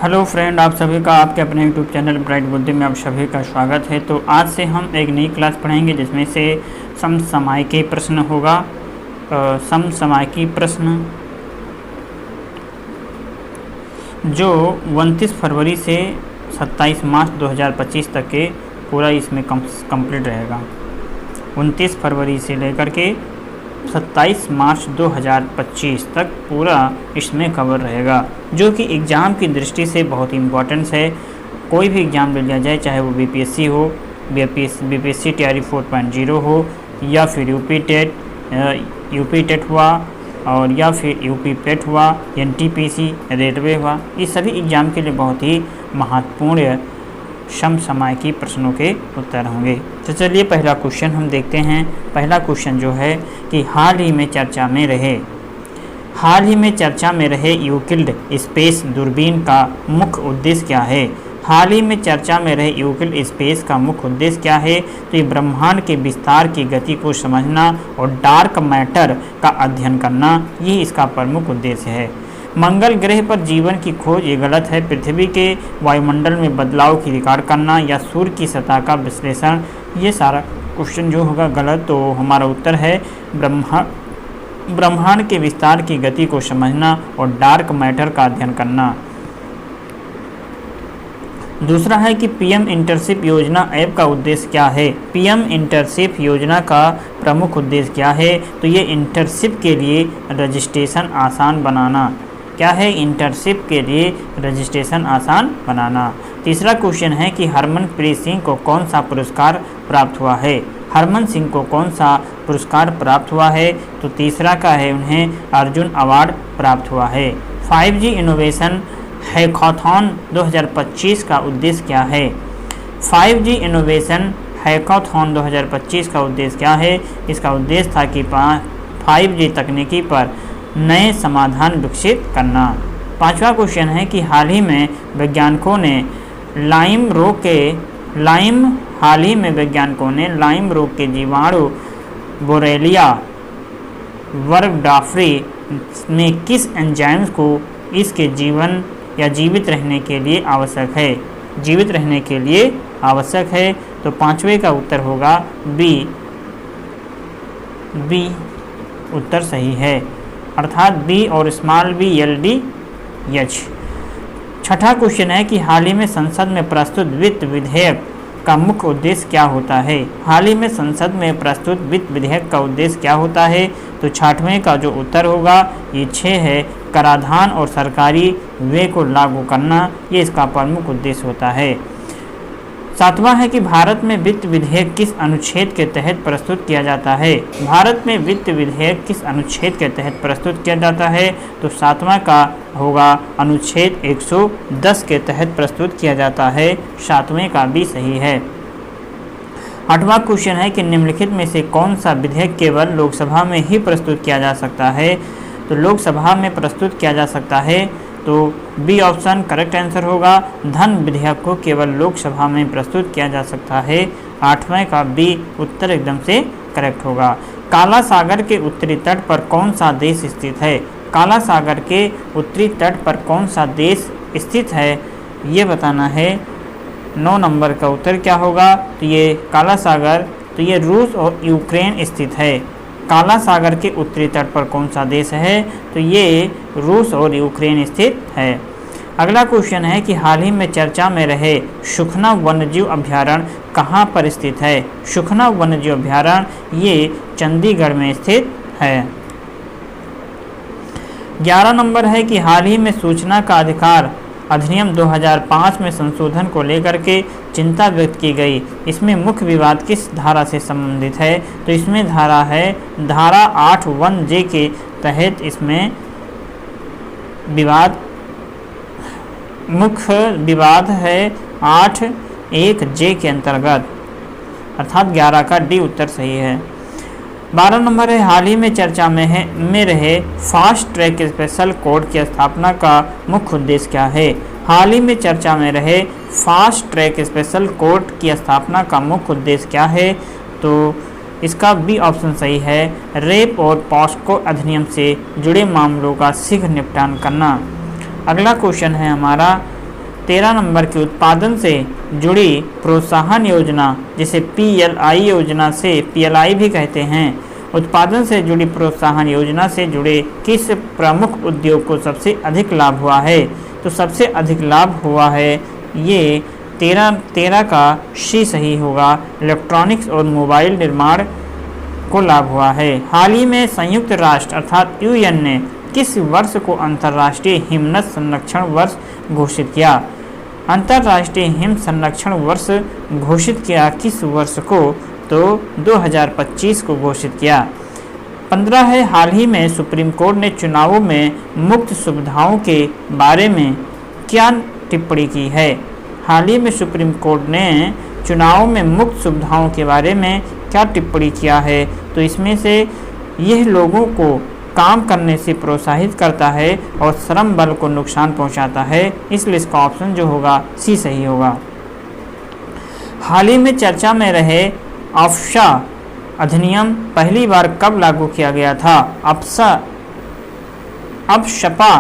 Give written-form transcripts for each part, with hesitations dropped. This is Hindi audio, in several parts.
हेलो फ्रेंड, आप सभी का आपके अपने यूट्यूब चैनल ब्राइट बुद्धि में आप सभी का स्वागत है। तो आज से हम एक नई क्लास पढ़ेंगे जिसमें से समसामयिकी प्रश्न होगा। समसामयिकी प्रश्न जो 29 फरवरी से 27 मार्च 2025 तक के पूरा इसमें कंप्लीट रहेगा। 29 फरवरी से लेकर के 27 मार्च 2025 तक पूरा इसमें कवर रहेगा, जो कि एग्ज़ाम की दृष्टि से बहुत इम्पोर्टेंस है। कोई भी एग्ज़ाम ले लिया जाए, चाहे वो बीपीएससी हो, बीपीएससी टीआरई 4.0 हो, या फिर यूपी टेट हुआ, और या फिर यूपी पेट हुआ, एनटीपीसी, रेलवे हुआ, ये सभी एग्ज़ाम के लिए बहुत ही महत्वपूर्ण समसामयिकी प्रश्नों के उत्तर होंगे। तो चलिए पहला क्वेश्चन हम देखते हैं। पहला क्वेश्चन जो है कि हाल ही में चर्चा में रहे यूक्लिड स्पेस दूरबीन का मुख्य उद्देश्य क्या है। हाल ही में चर्चा में रहे यूक्लिड स्पेस का मुख्य उद्देश्य क्या है। तो ये ब्रह्मांड के विस्तार की गति को समझना और डार्क मैटर का अध्ययन करना, ये इसका प्रमुख उद्देश्य है। मंगल ग्रह पर जीवन की खोज ये गलत है। पृथ्वी के वायुमंडल में बदलाव की रिकॉर्ड करना या सूर्य की सतह का विश्लेषण, ये सारा क्वेश्चन जो होगा गलत। तो हमारा उत्तर है ब्रह्मांड के विस्तार की गति को समझना और डार्क मैटर का अध्ययन करना। दूसरा है कि पीएम इंटर्नशिप योजना ऐप का उद्देश्य क्या है। पीएम इंटर्नशिप योजना का प्रमुख उद्देश्य क्या है। तो ये इंटर्नशिप के लिए रजिस्ट्रेशन आसान बनाना। क्या है? इंटर्नशिप के लिए रजिस्ट्रेशन आसान बनाना। तीसरा क्वेश्चन है कि हरमनप्रीत सिंह को कौन सा पुरस्कार प्राप्त हुआ है। हरमन सिंह को कौन सा पुरस्कार प्राप्त हुआ है। तो तीसरा का है उन्हें अर्जुन अवार्ड प्राप्त हुआ है। 5G इनोवेशन हैकाथॉन 2025 का उद्देश्य क्या है। 5G इनोवेशन हैकाथॉन 2025 का उद्देश्य क्या है। इसका उद्देश्य था कि 5G तकनीकी पर नए समाधान विकसित करना। पांचवा क्वेश्चन है कि हाल ही में वैज्ञानिकों ने लाइम रोग के जीवाणु बोरेलिया वर्गडाफ्री में किस एंजाइम को इसके जीवन या जीवित रहने के लिए आवश्यक है। तो पांचवे का उत्तर होगा बी उत्तर सही है, अर्थात बी और स्मॉल बी LDH। छठा क्वेश्चन है कि हाल ही में संसद में प्रस्तुत वित्त विधेयक का मुख्य उद्देश्य क्या होता है। हाल ही में संसद में प्रस्तुत वित्त विधेयक का उद्देश्य क्या होता है। तो छठवें का जो उत्तर होगा ये 6 है, कराधान और सरकारी व्यय को लागू करना, ये इसका प्रमुख उद्देश्य होता है। सातवां है कि भारत में वित्त विधेयक किस अनुच्छेद के तहत प्रस्तुत किया जाता है। भारत में वित्त विधेयक किस अनुच्छेद के तहत प्रस्तुत किया जाता है। तो सातवां का होगा अनुच्छेद 110 के तहत प्रस्तुत किया जाता है। सातवें का भी सही है। आठवां क्वेश्चन है कि निम्नलिखित में से कौन सा विधेयक केवल लोकसभा में ही प्रस्तुत किया जा सकता है। तो लोकसभा में प्रस्तुत किया जा सकता है, तो बी ऑप्शन करेक्ट आंसर होगा। धन विधेयक को केवल लोकसभा में प्रस्तुत किया जा सकता है। आठवें का बी उत्तर एकदम से करेक्ट होगा। काला सागर के उत्तरी तट पर कौन सा देश स्थित है। काला सागर के उत्तरी तट पर कौन सा देश स्थित है, ये बताना है। 9 नंबर का उत्तर क्या होगा। तो ये काला सागर, तो ये रूस और यूक्रेन स्थित है। काला सागर के उत्तरी तट पर कौन सा देश है। तो ये रूस और यूक्रेन स्थित है। अगला क्वेश्चन है कि हाल ही में चर्चा में रहे सुखना वन्यजीव अभ्यारण्य कहाँ पर स्थित है। सुखना वन्यजीव अभ्यारण्य ये चंडीगढ़ में स्थित है। 11 नंबर है कि हाल ही में सूचना का अधिकार अधिनियम 2005 में संशोधन को लेकर के चिंता व्यक्त की गई। इसमें मुख्य विवाद किस धारा से संबंधित है। तो इसमें धारा है धारा 8(1)J के तहत इसमें मुख्य विवाद है 8(1)J के अंतर्गत, अर्थात 11 का डी उत्तर सही है। 12 नंबर है हाल ही में चर्चा में रहे फास्ट ट्रैक स्पेशल कोर्ट की स्थापना का मुख्य उद्देश्य क्या है। हाल ही में चर्चा में रहे फास्ट ट्रैक स्पेशल कोर्ट की स्थापना का मुख्य उद्देश्य क्या है। तो इसका बी ऑप्शन सही है, रेप और पॉस्को अधिनियम से जुड़े मामलों का शीघ्र निपटान करना। अगला क्वेश्चन है हमारा 13 नंबर की उत्पादन से जुड़ी प्रोत्साहन योजना, जिसे PLI योजना से PLI भी कहते हैं, उत्पादन से जुड़ी प्रोत्साहन योजना से जुड़े किस प्रमुख उद्योग को सबसे अधिक लाभ हुआ है? तो सबसे अधिक लाभ हुआ है ये 13 का सी सही होगा, इलेक्ट्रॉनिक्स और मोबाइल निर्माण को लाभ हुआ है। हाल ही में संयुक्त राष्ट्र अर्थात UN ने किस वर्ष को अंतर्राष्ट्रीय हिमनद संरक्षण वर्ष घोषित किया? अंतर्राष्ट्रीय हिम संरक्षण वर्ष घोषित किया किस वर्ष को? तो 2025 को घोषित किया। 15 है, हाल ही में सुप्रीम कोर्ट ने चुनावों में मुक्त सुविधाओं के बारे में क्या टिप्पणी की है? हाल ही में सुप्रीम कोर्ट ने चुनावों में मुक्त सुविधाओं के बारे में क्या टिप्पणी किया है? तो इसमें से यह लोगों को काम करने से प्रोत्साहित करता है और श्रम बल को नुकसान पहुंचाता है, इसलिए इसका ऑप्शन जो होगा सी सही होगा। हाल ही में चर्चा में रहे अफशा अधिनियम पहली बार कब लागू किया गया था? अफशपा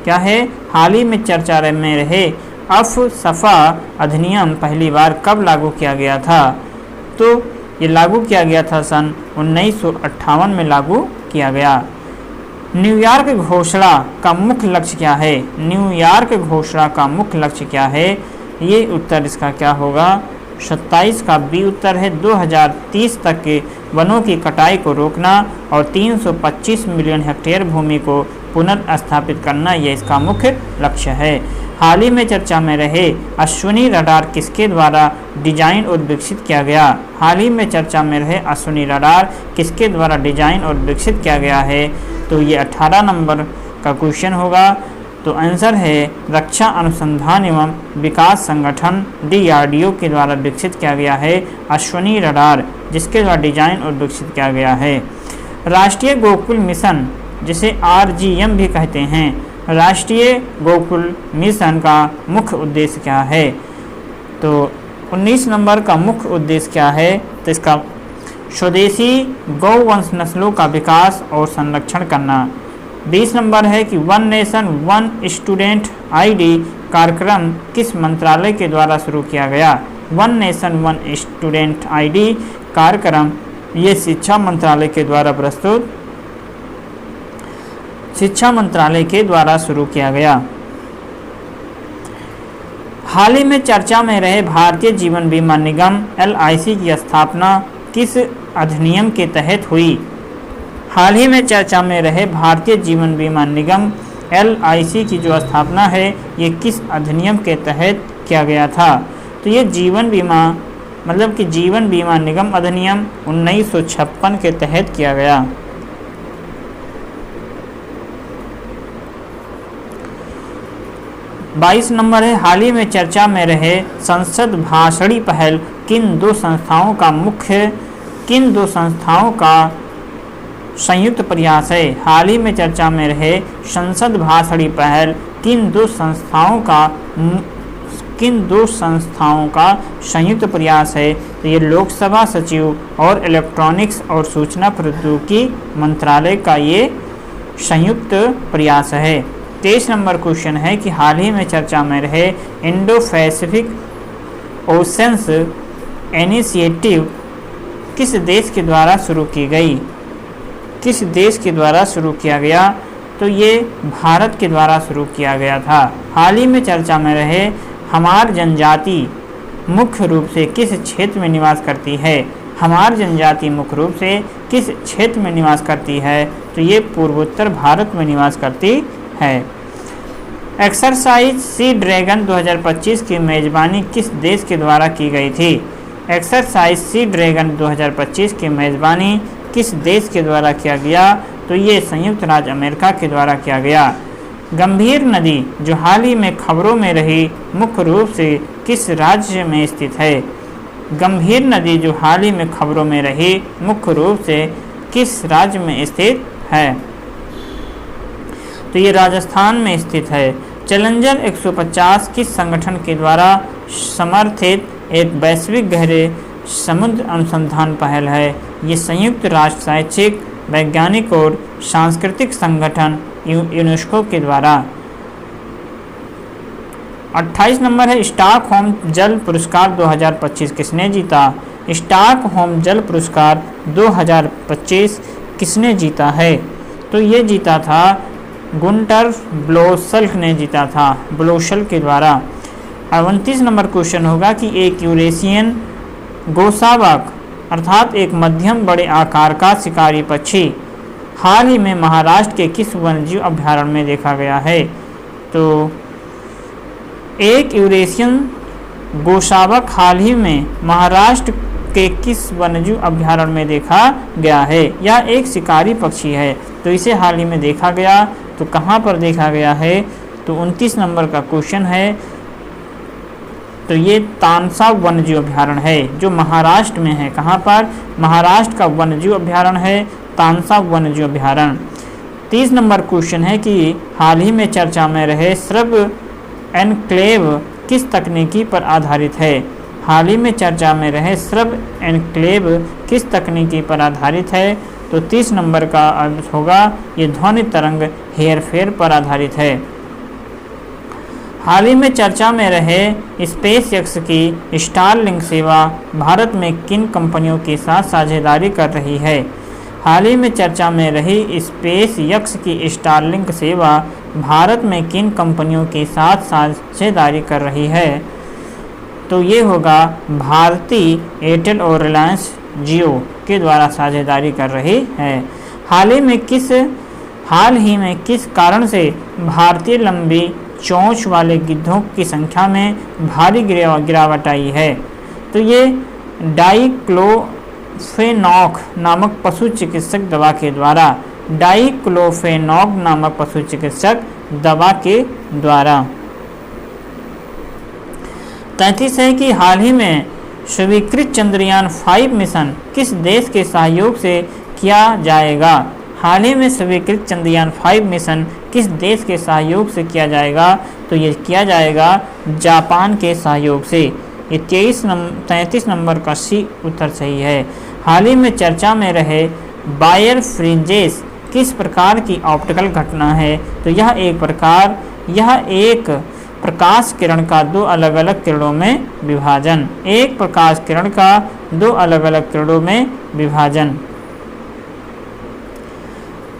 क्या है? हाल ही में चर्चा में रहे अफसफा अधिनियम पहली बार कब लागू किया गया था? तो ये लागू किया गया था सन 1958 में लागू किया गया। न्यूयॉर्क घोषणा का मुख्य लक्ष्य क्या है? न्यूयॉर्क घोषणा का मुख्य लक्ष्य क्या है? ये उत्तर इसका क्या होगा? 27 का बी उत्तर है। 2030 तक के वनों की कटाई को रोकना और 325 मिलियन हेक्टेयर भूमि को पुनर्स्थापित करना, ये इसका मुख्य लक्ष्य है। हाल ही में चर्चा में रहे अश्विनी रडार किसके द्वारा डिजाइन और विकसित किया गया? हाल ही में चर्चा में रहे अश्विनी रडार किसके द्वारा डिजाइन और विकसित किया गया है? तो ये 18 नंबर का क्वेश्चन होगा। तो आंसर है रक्षा अनुसंधान एवं विकास संगठन DRDO के द्वारा विकसित किया गया है अश्विनी रडार, जिसके द्वारा डिजाइन और विकसित किया गया है। राष्ट्रीय गोकुल मिशन, जिसे RGM भी कहते हैं, राष्ट्रीय गोकुल मिशन का मुख्य उद्देश्य क्या है? तो 19 नंबर का मुख्य उद्देश्य क्या है? तो इसका स्वदेशी गौवंश नस्लों का विकास और संरक्षण करना। 20 नंबर है कि one nation one student ID कार्यक्रम किस मंत्रालय के द्वारा शुरू किया गया? One nation one student ID कार्यक्रम ये शिक्षा मंत्रालय के द्वारा शुरू किया गया। हाल ही में चर्चा में रहे भारतीय जीवन बीमा निगम LIC की स्थापना किस अधिनियम के तहत हुई? हाल ही में चर्चा में रहे भारतीय जीवन बीमा निगम LIC की जो स्थापना है ये किस अधिनियम के तहत किया गया था? तो ये जीवन बीमा मतलब कि जीवन बीमा निगम अधिनियम 1956 के तहत किया गया। बाईस नंबर है, हाल ही में चर्चा में रहे संसद भाषणी पहल किन दो संस्थाओं का संयुक्त प्रयास है? हाल ही में चर्चा में रहे संसद भाषणी पहल किन दो संस्थाओं का संयुक्त प्रयास है? तो ये लोकसभा सचिव और इलेक्ट्रॉनिक्स और सूचना प्रौद्योगिकी मंत्रालय का ये संयुक्त प्रयास है। 23 नंबर क्वेश्चन है कि हाल ही में चर्चा में रहे इंडो पैसिफिक ओशंस इनिशिएटिव किस देश के द्वारा शुरू की गई? किस देश के द्वारा शुरू किया गया? तो ये भारत के द्वारा शुरू किया गया था। हाल ही में चर्चा में रहे हमार जनजाति मुख्य रूप से किस क्षेत्र में निवास करती है? हमार जनजाति मुख्य रूप से किस क्षेत्र में निवास करती है? तो ये पूर्वोत्तर भारत में निवास करती है। एक्सरसाइज सी ड्रैगन 2025 की मेजबानी किस देश के द्वारा की गई थी? एक्सरसाइज सी ड्रैगन 2025 की मेजबानी किस देश के द्वारा किया गया? तो ये संयुक्त राज्य अमेरिका के द्वारा किया गया। गंभीर नदी जो हाल ही में खबरों में रही मुख्य रूप से किस राज्य में स्थित है? गंभीर नदी जो हाल ही में खबरों में रही मुख्य रूप से किस राज्य में स्थित है? तो ये राजस्थान में स्थित है। चैलेंजर 150 किस संगठन के द्वारा समर्थित एक वैश्विक गहरे समुद्र अनुसंधान पहल है? ये संयुक्त राष्ट्र शैक्षिक वैज्ञानिक और सांस्कृतिक संगठन यूनेस्को के द्वारा 28 नंबर है स्टॉकहोम जल पुरस्कार 2025 किसने जीता? स्टॉकहोम जल पुरस्कार 2025 किसने जीता है? तो ये जीता था गुंटर ब्लोसल्क ने जीता था, ब्लोसल्क के द्वारा। 29 नंबर क्वेश्चन होगा कि एक यूरेशियन गोसावक अर्थात एक मध्यम बड़े आकार का शिकारी पक्षी हाल ही में महाराष्ट्र के किस वन्यजीव अभयारण्य में देखा गया है? तो एक यूरेशियन गोसावक हाल ही में महाराष्ट्र के किस वन्यजीव अभयारण्य में देखा गया है? यह एक शिकारी पक्षी है, तो इसे हाल ही में देखा गया। तो कहाँ पर देखा गया है? तो 29 नंबर का क्वेश्चन है। तो ये तानसा वन्यजीव अभयारण्य है जो महाराष्ट्र में है। कहाँ पर? महाराष्ट्र का वन्यजीव अभयारण्य है तानसा वन्यजीव अभयारण्य। 30 नंबर क्वेश्चन है कि हाल ही में चर्चा में रहे श्रव एनक्लेव किस तकनीकी पर आधारित है? हाल ही में चर्चा में रहे श्रव एनक्लेव किस तकनीकी पर आधारित है? तो 30 नंबर का अर्थ होगा ये ध्वनि तरंग हेरफेर पर आधारित है। हाल ही में चर्चा में रहे स्पेस एक्स की स्टारलिंक सेवा भारत में किन कंपनियों के साथ साझेदारी कर रही है? हाल ही में चर्चा में रही स्पेस एक्स की स्टारलिंक सेवा भारत में किन कंपनियों के साथ साझेदारी कर रही है? तो ये होगा भारती एयरटेल और रिलायंस जियो के द्वारा साझेदारी कर रही है। हाल ही में किस कारण से भारतीय लंबी चोंच वाले गिद्धों की संख्या में भारी गिरावट आई है? तो ये डाइक्लोफेनॉक नामक पशु चिकित्सक दवा के द्वारा, डाइक्लोफेनॉक नामक पशु चिकित्सक दवा के द्वारा। 33 है कि हाल ही में स्वीकृत चंद्रयान 5 मिशन किस देश के सहयोग से किया जाएगा? हाल ही में स्वीकृत चंद्रयान 5 मिशन किस देश के सहयोग से किया जाएगा? तो ये किया जाएगा जापान के सहयोग से। ये 33 नंबर का सी उत्तर सही है। हाल ही में चर्चा में रहे बायर फ्रिंजेस किस प्रकार की ऑप्टिकल घटना है? तो यह एक प्रकाश किरण का दो अलग अलग किरणों में विभाजन, एक प्रकाश किरण का दो अलग अलग किरणों में विभाजन।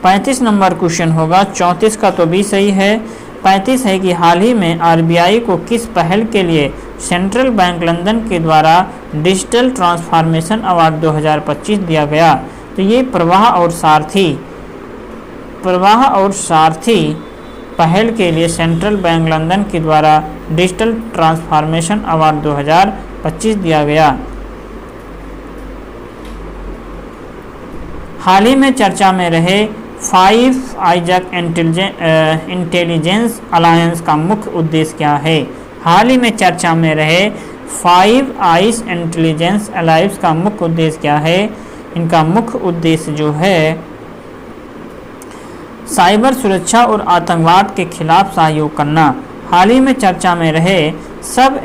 35 नंबर क्वेश्चन होगा, 34 का तो भी सही है। 35 है कि हाल ही में आरबीआई को किस पहल के लिए सेंट्रल बैंक लंदन के द्वारा डिजिटल ट्रांसफॉर्मेशन अवार्ड 2025 दिया गया? तो ये प्रवाह और सारथी पहल के लिए सेंट्रल बैंक लंदन के द्वारा डिजिटल ट्रांसफॉर्मेशन अवार्ड 2025 दिया गया। हाल ही में चर्चा में रहे 5 आइजैक इंटेलिजेंस अलायंस का मुख्य उद्देश्य क्या है? हाल ही में चर्चा में रहे 5 आइज इंटेलिजेंस अलायंस का मुख्य उद्देश्य क्या है? इनका मुख्य उद्देश्य जो है साइबर सुरक्षा और आतंकवाद के खिलाफ सहयोग करना। हाल ही में चर्चा में रहे सब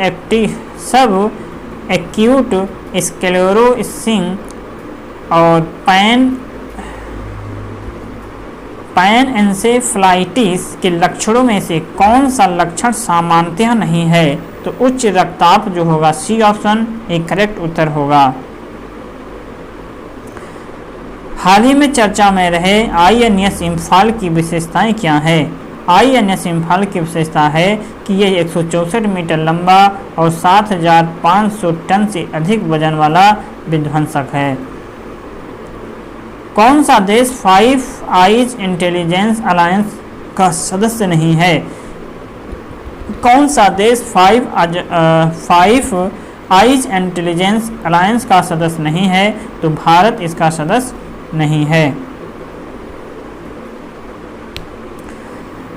एक्यूट स्क्लेरोसिस और पैन एन्सेफलाइटिस के लक्षणों में से कौन सा लक्षण सामान्यतः नहीं है? तो उच्च रक्तचाप जो होगा सी ऑप्शन एक करेक्ट उत्तर होगा। हाल ही में चर्चा में रहे INS इम्फाल की विशेषताएं क्या है? INS इम्फाल की विशेषता है कि यह 164 मीटर लंबा और 7,500 टन से अधिक वजन वाला विध्वंसक है। कौन सा देश 5 आइज इंटेलिजेंस अलायंस का सदस्य नहीं है? कौन सा देश 5 आइज इंटेलिजेंस अलायंस का सदस्य नहीं है? तो भारत इसका सदस्य नहीं है।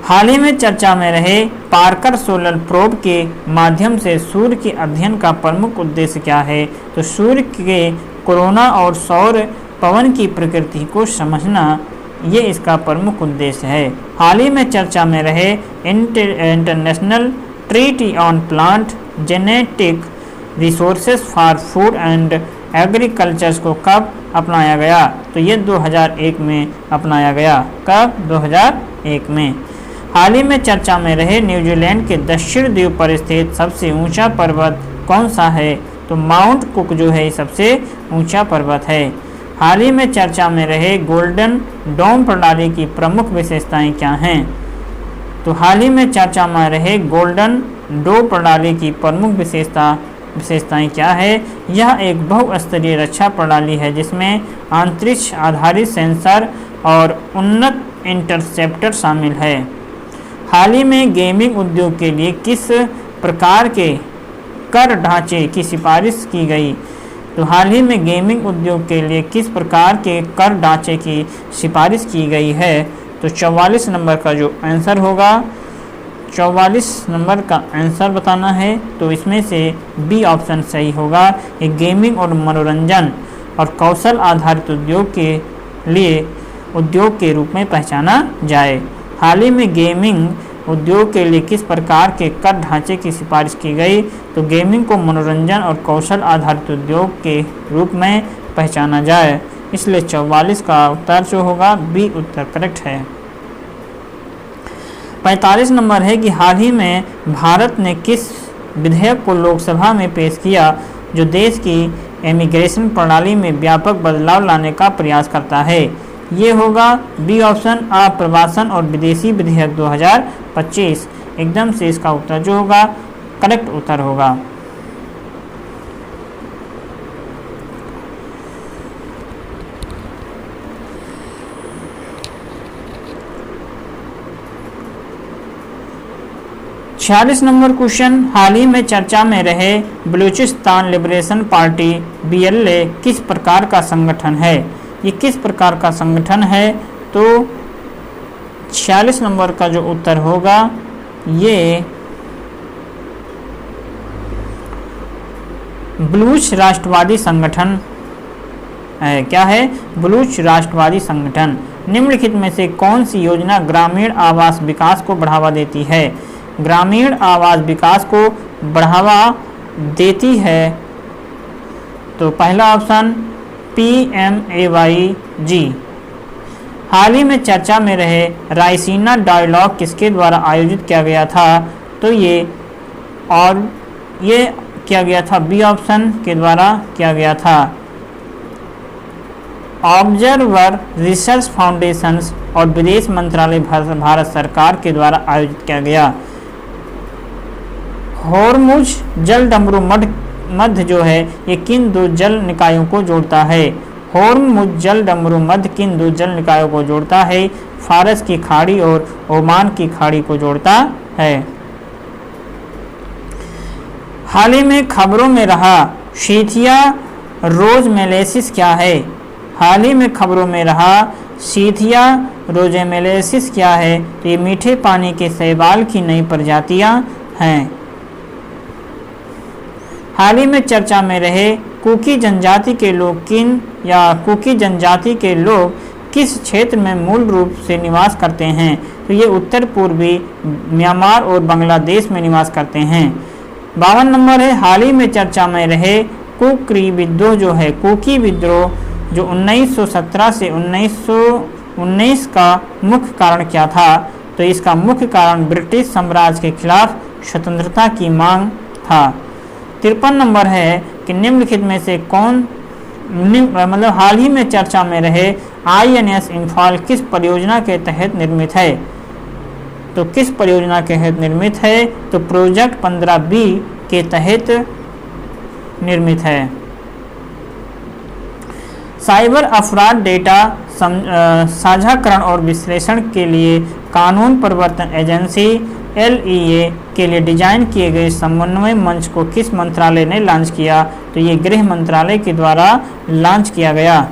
हाल ही में चर्चा में रहे पार्कर सोलर प्रोब के माध्यम से सूर्य के अध्ययन का प्रमुख उद्देश्य क्या है? तो सूर्य के कोरोना और सौर पवन की प्रकृति को समझना ये इसका प्रमुख उद्देश्य है। हाल ही में चर्चा में रहे international treaty on plant genetic resources for food and agriculture को कब अपनाया गया? तो ये 2001 में अपनाया गया। कब? 2001 में। हाल ही में चर्चा में रहे न्यूजीलैंड के दक्षिण द्वीप पर स्थित सबसे ऊंचा पर्वत कौन सा है? तो माउंट कुक जो है सबसे ऊंचा पर्वत है। हाल ही में चर्चा में रहे गोल्डन डोम प्रणाली की प्रमुख विशेषताएं क्या हैं? तो हाल ही में चर्चा में रहे गोल्डन डोम प्रणाली की प्रमुख विशेषताएं क्या है? यह एक बहुस्तरीय रक्षा प्रणाली है जिसमें अंतरिक्ष आधारित सेंसर और उन्नत इंटरसेप्टर शामिल है। हाल ही में गेमिंग उद्योग के लिए किस प्रकार के कर ढांचे की सिफारिश की गई? तो हाल ही में गेमिंग उद्योग के लिए किस प्रकार के कर ढांचे की सिफारिश की गई है? तो 44 नंबर का जो आंसर होगा, 44 नंबर का आंसर बताना है, तो इसमें से बी ऑप्शन सही होगा। ये गेमिंग और मनोरंजन और कौशल आधारित उद्योग के लिए उद्योग के रूप में पहचाना जाए। हाल ही में गेमिंग उद्योग के लिए किस प्रकार के कर ढांचे की सिफारिश की गई? तो गेमिंग को मनोरंजन और कौशल आधारित उद्योग के रूप में पहचाना जाए, इसलिए 44 का उत्तर जो होगा बी उत्तर करेक्ट है। 45 नंबर है कि हाल ही में भारत ने किस विधेयक को लोकसभा में पेश किया जो देश की इमिग्रेशन प्रणाली में व्यापक बदलाव लाने का प्रयास करता है? ये होगा बी ऑप्शन आप्रवासन और विदेशी विधेयक 2025। एकदम से इसका उत्तर जो होगा करेक्ट उत्तर होगा। छियालीस नंबर क्वेश्चन, हाल ही में चर्चा में रहे बलूचिस्तान लिबरेशन पार्टी BLA किस प्रकार का संगठन है? ये किस प्रकार का संगठन है? तो 46 नंबर का जो उत्तर होगा ये बलूच राष्ट्रवादी संगठन है। क्या है? बलूच राष्ट्रवादी संगठन। निम्नलिखित में से कौन सी योजना ग्रामीण आवास विकास को बढ़ावा देती है? ग्रामीण आवास विकास को बढ़ावा देती है तो पहला ऑप्शन PMAYG। हाल ही में चर्चा में रहे रायसीना डायलॉग किसके द्वारा आयोजित किया गया था? तो ये किया गया था बी ऑप्शन के द्वारा किया गया था। ऑब्जर्वर रिसर्च फाउंडेशंस और विदेश मंत्रालय भारत सरकार के द्वारा आयोजित किया गया। होर्मुज जल डमरू मध्य जो है ये किन दो जल निकायों को जोड़ता है? होर्मुज जल डमरू मध्य किन दो जल निकायों को जोड़ता है? फारस की खाड़ी और ओमान की खाड़ी को जोड़ता है। हाल ही में खबरों में रहा शीथिया रोजमेलेसिस क्या है? हाल ही में खबरों में रहा शीथिया रोजमेलेसिस क्या है? तो ये मीठे पानी के शैवाल की नई प्रजातियां हैं। हाल ही में चर्चा में रहे कुकी जनजाति के लोग कुकी जनजाति के लोग किस क्षेत्र में मूल रूप से निवास करते हैं? तो ये उत्तर पूर्वी म्यांमार और बांग्लादेश में निवास करते हैं। 52 नंबर है, हाल ही में चर्चा में रहे कुकी विद्रोह जो है, कुकी विद्रोह जो 1917 से 1919 का मुख्य कारण क्या था? तो इसका मुख्य कारण ब्रिटिश साम्राज्य के खिलाफ स्वतंत्रता की मांग था। 53 नंबर है कि निम्नलिखित में से कौन हाल ही में चर्चा में रहे INS इम्फाल किस परियोजना के तहत निर्मित है? तो किस परियोजना के तहत निर्मित है? तो प्रोजेक्ट 15B के तहत निर्मित है। साइबर अपराध डेटा साझाकरण और विश्लेषण के लिए कानून प्रवर्तन एजेंसी LEA के लिए डिजाइन किए गए समन्वय मंच को किस मंत्रालय ने लॉन्च किया? तो ये गृह मंत्रालय के द्वारा लॉन्च किया गया।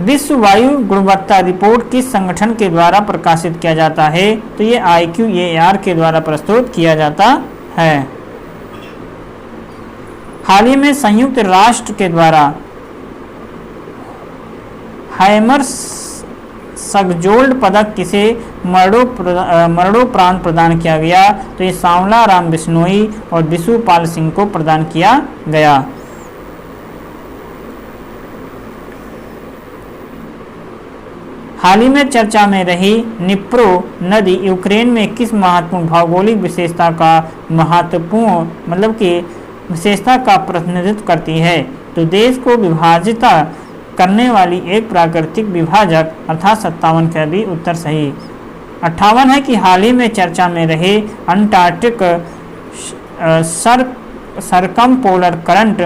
विश्व वायु गुणवत्ता रिपोर्ट किस संगठन के द्वारा प्रकाशित किया जाता है? तो ये IQAR के द्वारा प्रस्तुत किया जाता है। हाल ही में संयुक्त राष्ट्र के द्वारा हैमर सगजोल्ड पदक किसे मरणोपरांत प्रदान किया गया? तो ये सांवला राम बिश्नोई और बिशुपाल सिंह को प्रदान किया गया। हाल ही में चर्चा में रही निप्रो नदी यूक्रेन में किस महत्वपूर्ण भौगोलिक विशेषता का विशेषता का प्रतिनिधित्व करती है? तो देश को विभाजित करने वाली एक प्राकृतिक विभाजक, अर्थात 57 का भी उत्तर सही। 58 है कि हाल ही में चर्चा में रहे अंटार्कटिक सरकमपोलर करंट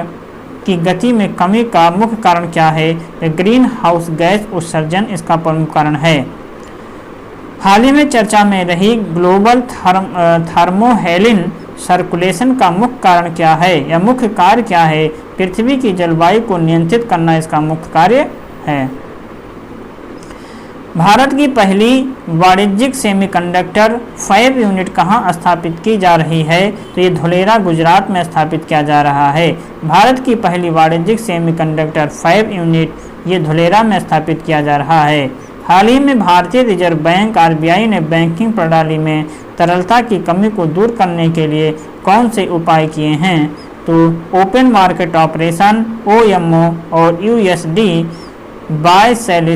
की गति में कमी का मुख्य कारण क्या है? ग्रीन हाउस गैस उत्सर्जन इसका प्रमुख कारण है। हाल ही में चर्चा में रही ग्लोबल थर्मोहेलिन सर्कुलेशन का मुख्य कारण क्या है या मुख्य कार्य क्या है? पृथ्वी की जलवायु को नियंत्रित करना इसका मुख्य कार्य है। भारत की पहली वाणिज्यिक सेमीकंडक्टर फैब यूनिट कहाँ स्थापित की जा रही है? तो ये धुलेरा गुजरात में स्थापित किया जा रहा है। भारत की पहली वाणिज्यिक सेमीकंडक्टर फैब यूनिट ये धुलेरा में स्थापित किया जा रहा है। हाल ही में भारतीय रिजर्व बैंक आरबीआई ने बैंकिंग प्रणाली में तरलता की कमी को दूर करने के लिए कौन से उपाय किए हैं? तो ओपन मार्केट ऑपरेशन OMO और USD बाय सेल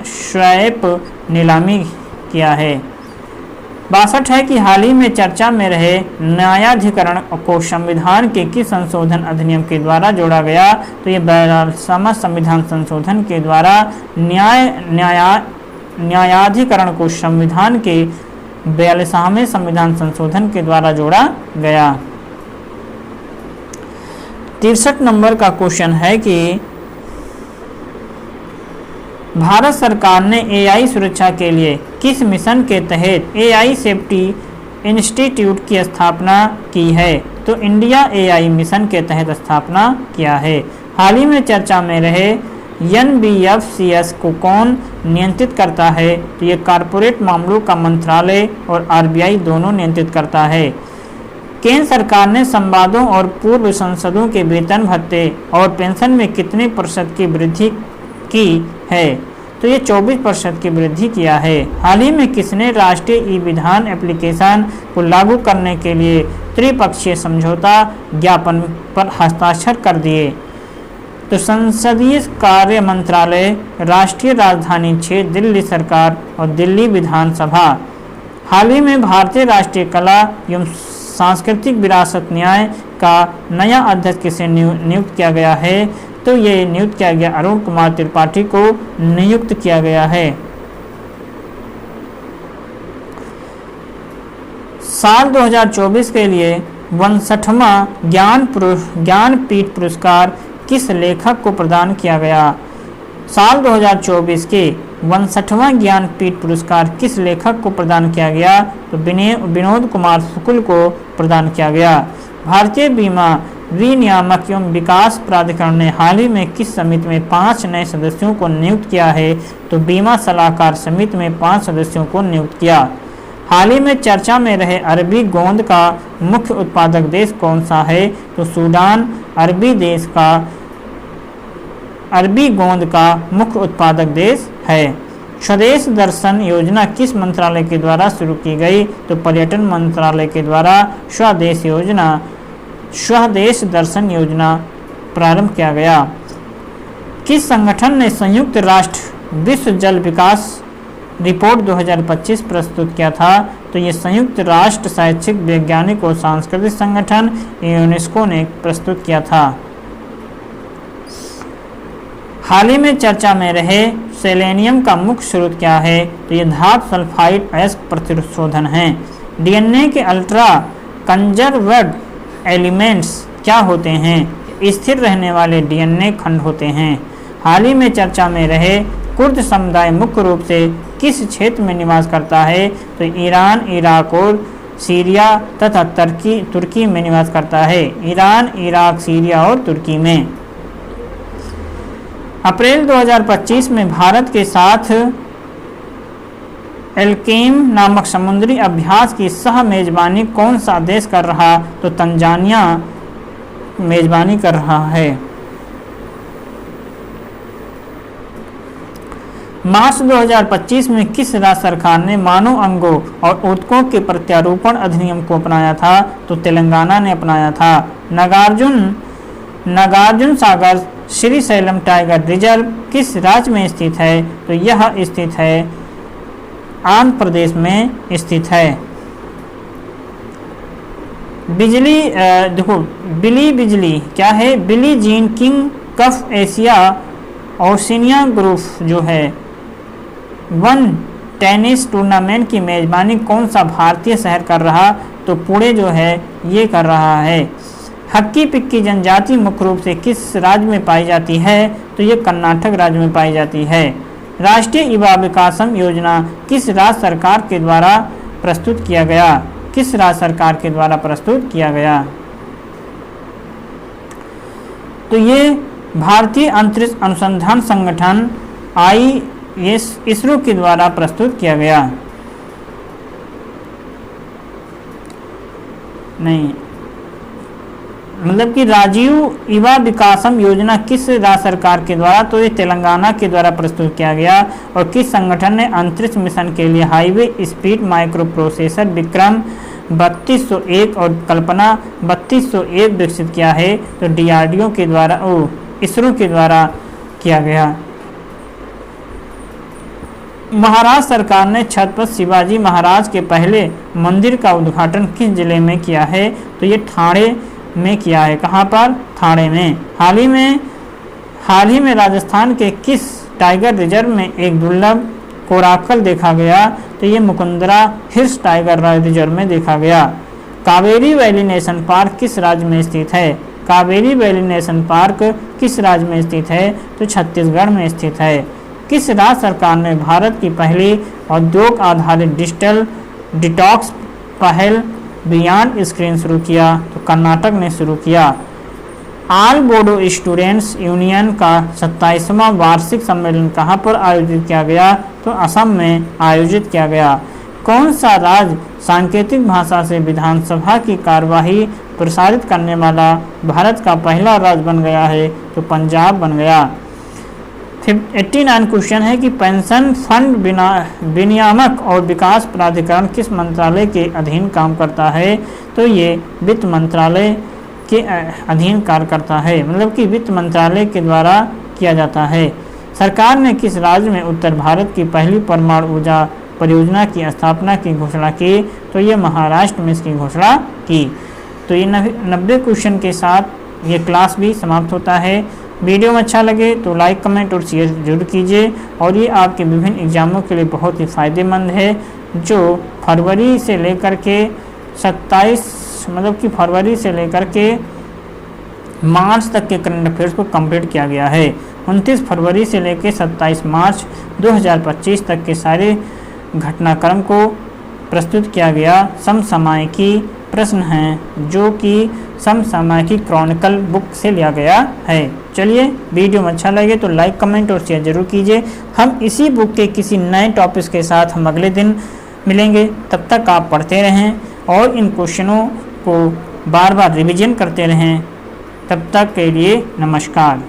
स्वैप नीलामी किया है। 62 है कि हाल ही में चर्चा में रहे न्यायाधिकरण को संविधान के किस संशोधन अधिनियम के द्वारा जोड़ा गया? तो ये 42वां संविधान संशोधन के द्वारा न्यायाधिकरण को संविधान के 42वें संविधान संशोधन के द्वारा जोड़ा गया। 63 नंबर का क्वेश्चन है कि भारत सरकार ने AI सुरक्षा के लिए किस मिशन के तहत AI सेफ्टी इंस्टीट्यूट की स्थापना की है? तो इंडिया AI मिशन के तहत स्थापना किया है। हाल ही में चर्चा में रहे NBFCS को कौन नियंत्रित करता है? तो ये कॉरपोरेट मामलों का मंत्रालय और RBI दोनों नियंत्रित करता है। केंद्र सरकार ने संवादों और पूर्व सांसदों के वेतन भत्ते और पेंशन में कितने प्रतिशत की वृद्धि की है? तो ये 24% की वृद्धि किया है। हाल ही में किसने राष्ट्रीय ई-विधान एप्लीकेशन को लागू करने के लिए त्रिपक्षीय समझौता ज्ञापन पर हस्ताक्षर कर दिए? तो संसदीय कार्य मंत्रालय, राष्ट्रीय राजधानी क्षेत्र दिल्ली सरकार और दिल्ली विधानसभा। हाल ही में भारतीय राष्ट्रीय कला एवं सांस्कृतिक विरासत न्याय का नया अध्यक्ष किसे नियुक्त किया गया है? तो ये नियुक्त किया गया अरुण कुमार त्रिपाठी को नियुक्त किया गया है। साल 2024 के लिए 62वां ज्ञानपीठ पुरस्कार किस लेखक को प्रदान किया गया? साल 2024 के 62वां ज्ञानपीठ पुरस्कार किस लेखक को प्रदान किया गया? तो विनोद कुमार शुक्ल को प्रदान किया गया। भारतीय बीमा विनियामक एवं विकास प्राधिकरण ने हाल ही में किस समिति में 5 नए सदस्यों को नियुक्त किया है? तो बीमा सलाहकार समिति में 5 सदस्यों को नियुक्त किया। हाल ही में चर्चा में रहे अरबी गोंद का मुख्य उत्पादक देश कौन सा है? तो सूडान अरबी गोंद का मुख्य उत्पादक देश है। स्वदेश दर्शन योजना किस मंत्रालय के द्वारा शुरू की गई? तो पर्यटन मंत्रालय के द्वारा स्वदेश दर्शन योजना प्रारंभ किया गया। किस संगठन ने संयुक्त राष्ट्र विश्व जल विकास रिपोर्ट 2025 प्रस्तुत किया था? तो ये संयुक्त राष्ट्र शैक्षिक वैज्ञानिक और सांस्कृतिक संगठन यूनेस्को ने प्रस्तुत किया था। हाल ही में चर्चा में रहे सेलेनियम का मुख्य स्रोत क्या है? तो ये धातु सल्फाइड अयस्क प्रतिशोधन है। DNA के अल्ट्रा कंजर्व्ड एलिमेंट्स क्या होते हैं? स्थिर रहने वाले DNA खंड होते हैं। हाल ही में चर्चा में रहे कुर्द समुदाय मुख्य रूप से किस क्षेत्र में निवास करता है? तो ईरान, इराक और सीरिया तथा तुर्की में निवास करता है। ईरान, इराक, सीरिया और तुर्की में। अप्रैल 2025 में भारत के साथ एल्केम नामक समुद्री अभ्यास की सह मेजबानी कौन सा देश कर रहा? तो तंजानिया मेजबानी कर रहा है। मार्च 2025 में किस राज्य सरकार ने मानव अंगों और ऊतकों के प्रत्यारोपण अधिनियम को अपनाया था? तो तेलंगाना ने अपनाया था। नागार्जुन सागर श्रीशैलम टाइगर रिजर्व किस राज्य में स्थित है? तो यह स्थित है आंध्र प्रदेश में स्थित है। बिजली देखो बिजली क्या है? Billie Jean King cup Asia Oceania group जो है वन टेनिस टूर्नामेंट की मेजबानी कौन सा भारतीय शहर कर रहा? तो पुणे जो है ये कर रहा है। हक्की पिक्की जनजाति मुख्य रूप से किस राज्य में पाई जाती है? तो ये कर्नाटक राज्य में पाई जाती है। राष्ट्रीय युवा विकासम योजना किस राज्य सरकार के द्वारा प्रस्तुत किया गया? किस राज्य सरकार के द्वारा प्रस्तुत किया गया? तो ये भारतीय अंतरिक्ष अनुसंधान संगठन इसरो के द्वारा प्रस्तुत किया गया। नहीं, मतलब कि राजीव युवा विकासम योजना किस राज्य सरकार के द्वारा? तो ये तेलंगाना के द्वारा प्रस्तुत किया गया। और किस संगठन ने अंतरिक्ष मिशन के लिए highway speed micro processor Vikram 3201 और कल्पना 3201 विकसित किया है? तो DRDO के द्वारा इसरो के द्वारा किया गया। महाराष्ट्र सरकार ने छत्रपति शिवाजी महाराज के पहले मंदिर का उद्घाटन किस जिले में किया है? तो ये ठाणे में किया है। कहाँ पर? ठाणे में। हाल ही में राजस्थान के किस टाइगर रिजर्व में एक दुर्लभ कोराकल देखा गया? तो ये मुकुंदरा हिल्स टाइगर रिजर्व में देखा गया। कावेरी वैली नेशनल पार्क किस राज्य में स्थित है? कावेरी वैली नेशनल पार्क किस राज्य में स्थित है? तो छत्तीसगढ़ में स्थित है। किस राज्य सरकार ने भारत की पहली उद्योग आधारित डिजिटल डिटॉक्स पहल बियॉन्ड स्क्रीन शुरू किया? तो कर्नाटक ने शुरू किया। ऑल बोडो स्टूडेंट्स यूनियन का 27वां वार्षिक सम्मेलन कहाँ पर आयोजित किया गया? तो असम में आयोजित किया गया। कौन सा राज्य सांकेतिक भाषा से विधानसभा की कार्यवाही प्रसारित करने वाला भारत का पहला राज्य बन गया है? तो पंजाब बन गया। 89 क्वेश्चन है कि पेंशन फंड विनियामक और विकास प्राधिकरण किस मंत्रालय के अधीन काम करता है? तो ये वित्त मंत्रालय के अधीन कार्य करता है, मतलब कि वित्त मंत्रालय के द्वारा किया जाता है। सरकार ने किस राज्य में उत्तर भारत की पहली परमाणु ऊर्जा परियोजना की स्थापना की घोषणा की? तो ये महाराष्ट्र में इसकी घोषणा की। तो ये 90 क्वेश्चन के साथ ये क्लास भी समाप्त होता है। वीडियो में अच्छा लगे तो लाइक कमेंट और शेयर जरूर कीजिए। और ये आपके विभिन्न एग्जामों के लिए बहुत ही फ़ायदेमंद है, जो फरवरी से लेकर के 27 मतलब कि फरवरी से लेकर के मार्च तक के करंट अफेयर्स को कंप्लीट किया गया है। 29 फरवरी से लेकर 27 मार्च 2025 तक के सारे घटनाक्रम को प्रस्तुत किया गया। समसामयिकी प्रश्न हैं जो कि समसामयिकी क्रॉनिकल बुक से लिया गया है। चलिए, वीडियो में अच्छा लगे तो लाइक कमेंट और शेयर जरूर कीजिए। हम इसी बुक के किसी नए टॉपिक्स के साथ हम अगले दिन मिलेंगे। तब तक आप पढ़ते रहें और इन क्वेश्चनों को बार बार रिवीजन करते रहें। तब तक के लिए नमस्कार।